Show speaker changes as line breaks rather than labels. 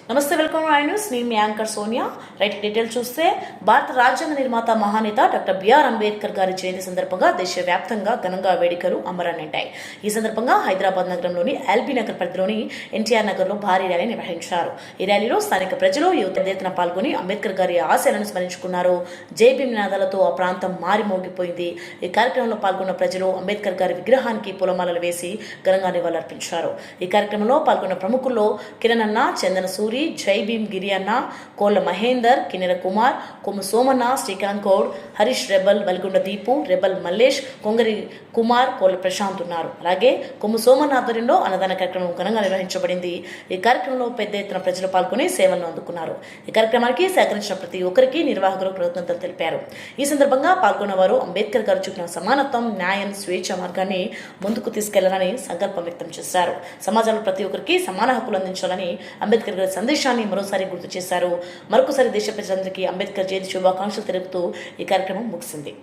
నమస్తే, welcome I news. నేను మీ anchor Sonia. Right detail చూస్తే భారత రాజ్యాంగ నిర్మాత మహానేత డాక్టర్ బిఆర్ అంబేద్కర్ గారి జయంతి సందర్భంగా దేశవ్యాప్తంగా ఘనంగా వేడుకలు అంబరాన్నంటాయి. ఈ సందర్భంగా హైదరాబాద్ నగరంలోని ఎల్బీ నగర్ పరిధిలోని ఎన్టీఆర్ నగర్ లో భారీ ర్యాలీ నిర్వహించారు. ఈ ర్యాలీలో స్థానిక ప్రజలు యువత ఎత్తున పాల్గొని అంబేద్కర్ గారి ఆశయాలను స్మరించుకున్నారు. జై భీమ్ నినాదాలతో ఆ ప్రాంతం మారిమోగిపోయింది. ఈ కార్యక్రమంలో పాల్గొన్న ప్రజలు అంబేద్కర్ గారి విగ్రహానికి పూలమాలలు వేసి ఘనంగా నివాళులర్పించారు. ఈ కార్యక్రమంలో పాల్గొన్న ప్రముఖుల్లో కిరణ్ అన్న, చందన సూరి, జై భీమ్ గిరి అన్న, కోళ్ల మహేందర్, కిన్నెర కుమార్, కొమ్ము సోమన్న, శ్రీకాంత్ గౌడ్, హరీష్ రెబల్, వల్గొండ దీపు, రెబల్ మల్లేష్, కొంగరి కుమార్, కోళ్ల ప్రశాంత్ ఉన్నారు. అలాగే కొమ్ము సోమన్న ఆధ్వర్యంలో అన్నదాన కార్యక్రమం ఘనంగా నిర్వహించబడింది. ఈ కార్యక్రమంలో పెద్ద ఎత్తున ప్రజలు పాల్గొని సేవలను అందుకున్నారు. ఈ కార్యక్రమానికి సహకరించిన ప్రతి ఒక్కరికి నిర్వాహకులు కృతజ్ఞతలు తెలిపారు. ఈ సందర్భంగా పాల్గొన్న వారు అంబేద్కర్ గారు చూపిన సమానత్వం, న్యాయం, స్వేచ్ఛ మార్గాన్ని ముందుకు తీసుకెళ్లాలని సంకల్పం వ్యక్తం చేశారు. సమాజంలో ప్రతి ఒక్కరికి సమాన హక్కులు అందించాలని అంబేద్కర్ గారి సందేశాన్ని మరోసారి గుర్తు చేశారు. మరొకసారి దేశ ప్రజలందరికీ అంబేద్కర్ జయంతి శుభాకాంక్షలు తెలుపుతూ ఈ కార్యక్రమం ముగిసింది.